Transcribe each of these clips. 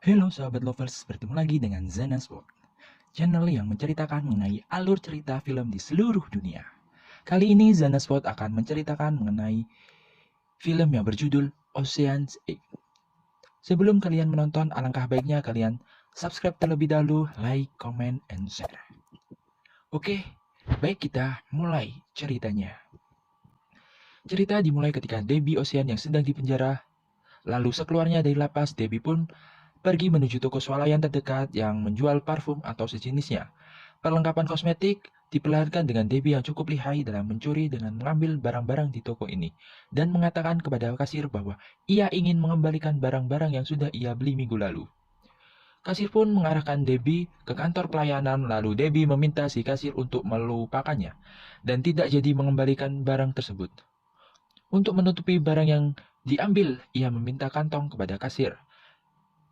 Halo sahabat lovers, bertemu lagi dengan Zanas World, channel yang menceritakan mengenai alur cerita film di seluruh dunia. Kali ini Zanas World akan menceritakan mengenai film yang berjudul Ocean's 8. Sebelum kalian menonton, alangkah baiknya kalian subscribe terlebih dahulu, like, comment, and share. Oke, baik kita mulai ceritanya. Cerita dimulai ketika Debbie Ocean yang sedang dipenjara. Lalu sekeluarnya dari lapas, Debbie pun pergi menuju toko swalayan terdekat yang menjual parfum atau sejenisnya. Perlengkapan kosmetik diperlihatkan dengan Debbie yang cukup lihai dalam mencuri dengan mengambil barang-barang di toko ini dan mengatakan kepada kasir bahwa ia ingin mengembalikan barang-barang yang sudah ia beli minggu lalu. Kasir pun mengarahkan Debbie ke kantor pelayanan, lalu Debbie meminta si kasir untuk melupakannya dan tidak jadi mengembalikan barang tersebut. Untuk menutupi barang yang diambil, ia meminta kantong kepada kasir.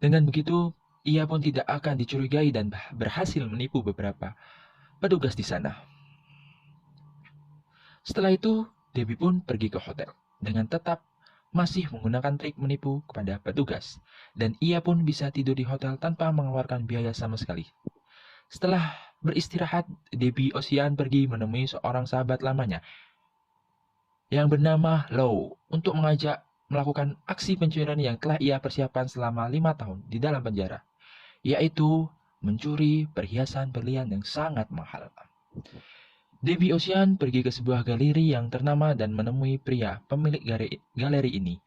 Dengan begitu, ia pun tidak akan dicurigai dan berhasil menipu beberapa petugas di sana. Setelah itu, Debbie pun pergi ke hotel dengan tetap masih menggunakan trik menipu kepada petugas, dan ia pun bisa tidur di hotel tanpa mengeluarkan biaya sama sekali. Setelah beristirahat, Debbie Ocean pergi menemui seorang sahabat lamanya yang bernama Low untuk mengajak melakukan aksi pencurian yang telah ia persiapkan selama 5 tahun di dalam penjara, yaitu mencuri perhiasan berlian yang sangat mahal. Debbie Ocean pergi ke sebuah galeri yang ternama dan menemui pria pemilik galeri ini,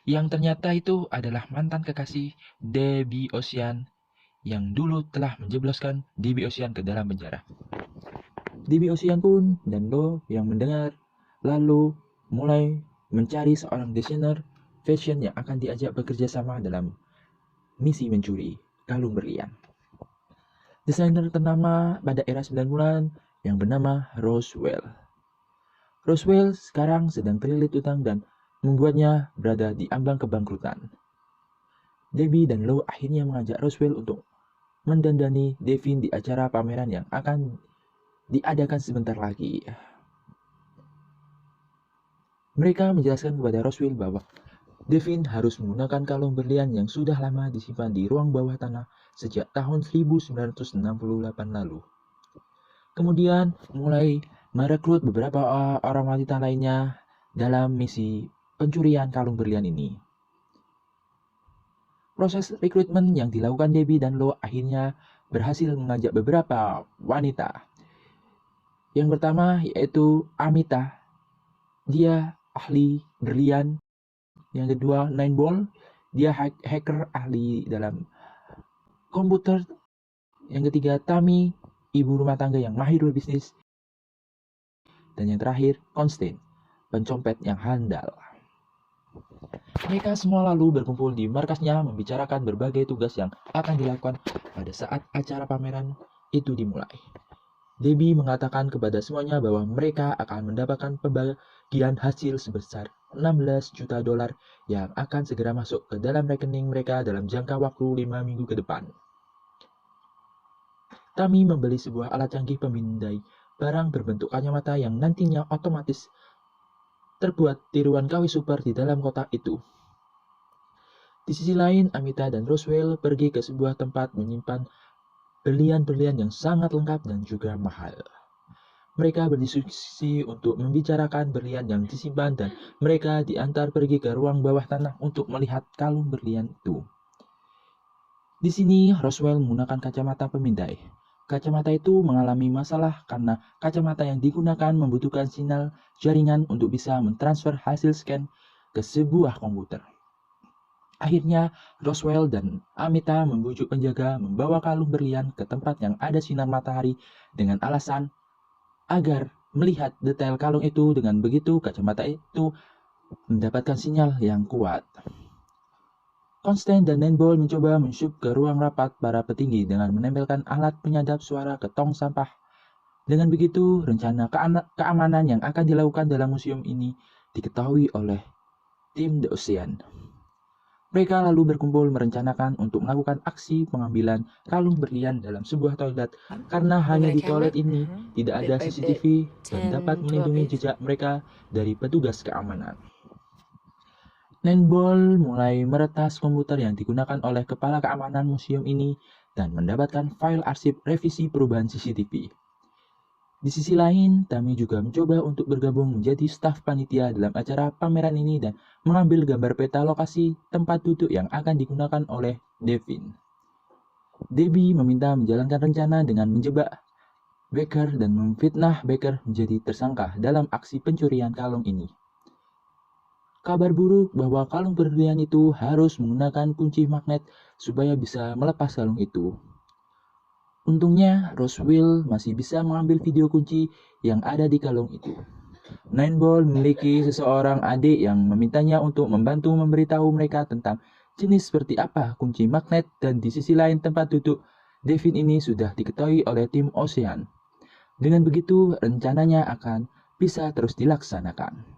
yang ternyata itu adalah mantan kekasih Debbie Ocean yang dulu telah menjebloskan Debbie Ocean ke dalam penjara. Debbie Ocean pun dan Lo yang mendengar lalu mulai mencari seorang desainer fashion yang akan diajak bekerja sama dalam misi mencuri kalung berlian. Desainer ternama pada era 90-an yang bernama Roswell. Roswell sekarang sedang terlilit utang dan membuatnya berada di ambang kebangkrutan. Debbie dan Lo akhirnya mengajak Roswell untuk mendandani Devin di acara pameran yang akan diadakan sebentar lagi. Mereka menjelaskan kepada Roswell bahwa Devin harus menggunakan kalung berlian yang sudah lama disimpan di ruang bawah tanah sejak tahun 1968 lalu. Kemudian mulai merekrut beberapa orang wanita lainnya dalam misi pencurian kalung berlian ini. Proses rekrutmen yang dilakukan Debbie dan Lo akhirnya berhasil mengajak beberapa wanita. Yang pertama yaitu Amita, dia ahli berlian. Yang kedua Nine Ball, dia hacker ahli dalam komputer. Yang ketiga Tammy, ibu rumah tangga yang mahir berbisnis. Dan yang terakhir Constance, pencopet yang handal. Mereka semua lalu berkumpul di markasnya membicarakan berbagai tugas yang akan dilakukan pada saat acara pameran itu dimulai. Debbie mengatakan kepada semuanya bahwa mereka akan mendapatkan pembagian hasil sebesar 16 juta dolar yang akan segera masuk ke dalam rekening mereka dalam jangka waktu 5 minggu ke depan. Tammy membeli sebuah alat canggih pemindai barang berbentuk kacamata yang nantinya otomatis terbuat tiruan KW Super di dalam kotak itu. Di sisi lain, Amita dan Roswell pergi ke sebuah tempat menyimpan berlian-berlian yang sangat lengkap dan juga mahal. Mereka berdiskusi untuk membicarakan berlian yang disimpan dan mereka diantar pergi ke ruang bawah tanah untuk melihat kalung berlian itu. Di sini, Roswell menggunakan kacamata pemindai. Kacamata itu mengalami masalah karena kacamata yang digunakan membutuhkan sinyal jaringan untuk bisa mentransfer hasil scan ke sebuah komputer. Akhirnya, Roswell dan Amita membujuk penjaga membawa kalung berlian ke tempat yang ada sinar matahari dengan alasan agar melihat detail kalung itu. Dengan begitu, kacamata itu mendapatkan sinyal yang kuat. Constance dan Nenbol mencoba mensyup ke ruang rapat para petinggi dengan menempelkan alat penyadap suara ke tong sampah. Dengan begitu, rencana keamanan yang akan dilakukan dalam museum ini diketahui oleh tim The Ocean. Mereka lalu berkumpul merencanakan untuk melakukan aksi pengambilan kalung berlian dalam sebuah toilet karena hanya di toilet ini tidak ada CCTV dan dapat melindungi jejak mereka dari petugas keamanan. Nineball mulai meretas komputer yang digunakan oleh kepala keamanan museum ini dan mendapatkan file arsip revisi perubahan CCTV. Di sisi lain, Tami juga mencoba untuk bergabung menjadi staf panitia dalam acara pameran ini dan mengambil gambar peta lokasi tempat duduk yang akan digunakan oleh Devin. Debbie meminta menjalankan rencana dengan menjebak Baker dan memfitnah Baker menjadi tersangka dalam aksi pencurian kalung ini. Kabar buruk bahwa kalung berlian itu harus menggunakan kunci magnet supaya bisa melepas kalung itu. Untungnya, Roswell masih bisa mengambil video kunci yang ada di kalung itu. Nineball memiliki seseorang adik yang memintanya untuk membantu memberitahu mereka tentang jenis seperti apa kunci magnet, dan di sisi lain tempat duduk Devin ini sudah diketahui oleh tim Ocean. Dengan begitu, rencananya akan bisa terus dilaksanakan.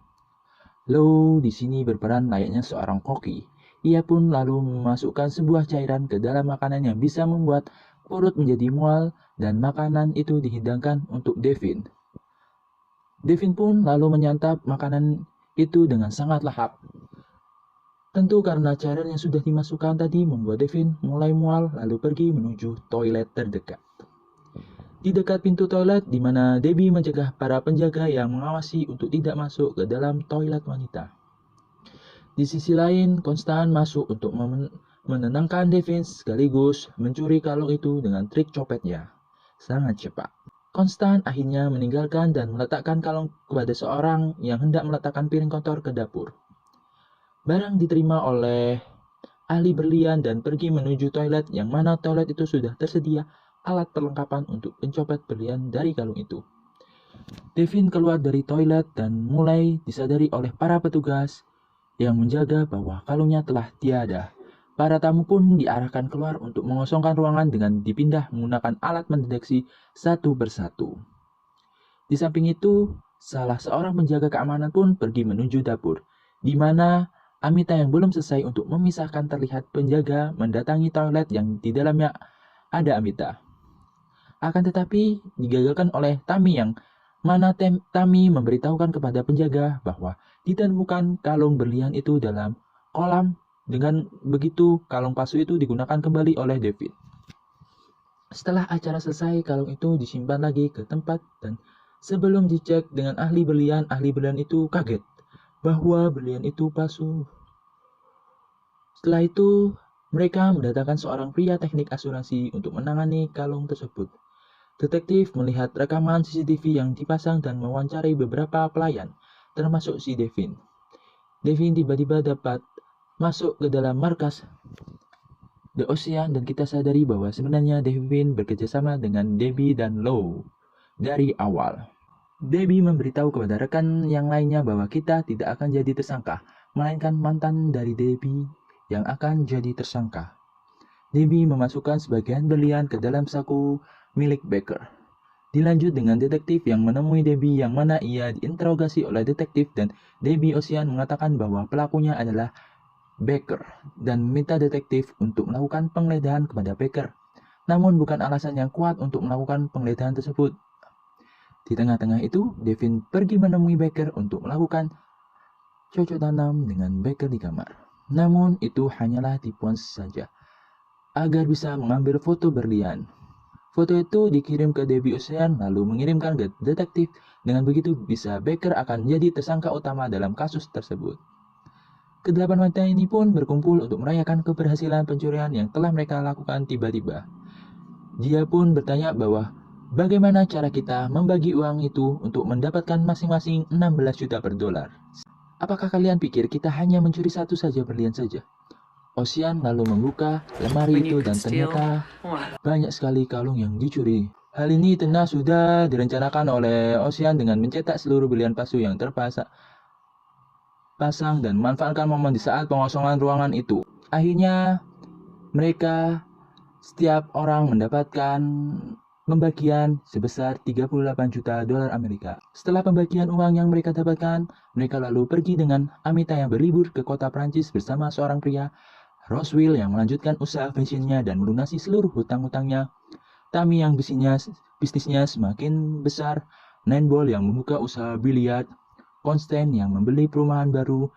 Low di sini berperan layaknya seorang koki. Ia pun lalu memasukkan sebuah cairan ke dalam makanan yang bisa membuat perut menjadi mual, dan makanan itu dihidangkan untuk Devin. Devin pun lalu menyantap makanan itu dengan sangat lahap. Tentu karena cairan yang sudah dimasukkan tadi membuat Devin mulai mual lalu pergi menuju toilet terdekat. Di dekat pintu toilet di mana Debbie mencegah para penjaga yang mengawasi untuk tidak masuk ke dalam toilet wanita. Di sisi lain, Konstan masuk untuk menenangkan Devin sekaligus mencuri kalung itu dengan trik copetnya. Sangat cepat. Konstan akhirnya meninggalkan dan meletakkan kalung kepada seorang yang hendak meletakkan piring kotor ke dapur. Barang diterima oleh ahli berlian dan pergi menuju toilet yang mana toilet itu sudah tersedia alat perlengkapan untuk pencopet berlian dari kalung itu. Devin keluar dari toilet dan mulai disadari oleh para petugas yang menjaga bahwa kalungnya telah tiada. Para tamu pun diarahkan keluar untuk mengosongkan ruangan dengan dipindah menggunakan alat mendeteksi satu persatu. Di samping itu, salah seorang penjaga keamanan pun pergi menuju dapur, di mana Amita yang belum selesai untuk memisahkan terlihat penjaga mendatangi toilet yang di dalamnya ada Amita. Akan tetapi digagalkan oleh Tami yang mana Tami memberitahukan kepada penjaga bahwa ditemukan kalung berlian itu dalam kolam. Dengan begitu, kalung palsu itu digunakan kembali oleh Devin. Setelah acara selesai, kalung itu disimpan lagi ke tempat dan sebelum dicek dengan ahli berlian itu kaget bahwa berlian itu palsu. Setelah itu, mereka mendatangkan seorang pria teknik asuransi untuk menangani kalung tersebut. Detektif melihat rekaman CCTV yang dipasang dan mewawancarai beberapa pelayan, termasuk si Devin. Devin tiba-tiba dapat masuk ke dalam markas The Ocean dan kita sadari bahwa sebenarnya Devin bekerjasama dengan Debbie dan Low dari awal. Debbie memberitahu kepada rekan yang lainnya bahwa kita tidak akan jadi tersangka, melainkan mantan dari Debbie yang akan jadi tersangka. Debbie memasukkan sebagian berlian ke dalam saku milik Baker. Dilanjut dengan detektif yang menemui Debbie yang mana ia diinterogasi oleh detektif dan Debbie Ocean mengatakan bahwa pelakunya adalah Baker dan meminta detektif untuk melakukan penggeledahan kepada Baker. Namun bukan alasan yang kuat untuk melakukan penggeledahan tersebut. Di tengah-tengah itu, Devin pergi menemui Baker untuk melakukan cocok tanam dengan Baker di kamar. Namun itu hanyalah tipuan saja, agar bisa mengambil foto berlian. Foto itu dikirim ke Debbie Ocean lalu mengirimkan ke detektif. Dengan begitu bisa Baker akan menjadi tersangka utama dalam kasus tersebut. Kedelapan wanita ini pun berkumpul untuk merayakan keberhasilan pencurian yang telah mereka lakukan tiba-tiba. Dia pun bertanya bahwa bagaimana cara kita membagi uang itu untuk mendapatkan masing-masing 16 juta per dolar. Apakah kalian pikir kita hanya mencuri satu saja berlian saja? Ocean lalu membuka lemari itu dan ternyata banyak sekali kalung yang dicuri. Hal ini tenang sudah direncanakan oleh Ocean dengan mencetak seluruh berlian palsu yang terpasang dan memanfaatkan momen di saat pengosongan ruangan itu. Akhirnya mereka setiap orang mendapatkan pembagian sebesar 38 juta dolar Amerika. Setelah pembagian uang yang mereka dapatkan, mereka lalu pergi dengan Amita yang berlibur ke kota Prancis bersama seorang pria, Roswell yang melanjutkan usaha fashionnya dan melunasi seluruh hutang-hutangnya, Tami yang bisnisnya semakin besar, Nineball yang membuka usaha biliar, Constant yang membeli perumahan baru,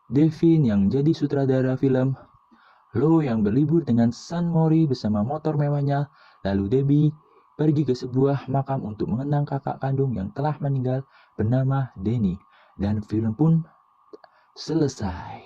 Devin yang jadi sutradara film, Lo yang berlibur dengan San Mori bersama motor mewahnya, lalu Debbie pergi ke sebuah makam untuk mengenang kakak kandung yang telah meninggal bernama Denny. Dan film pun selesai.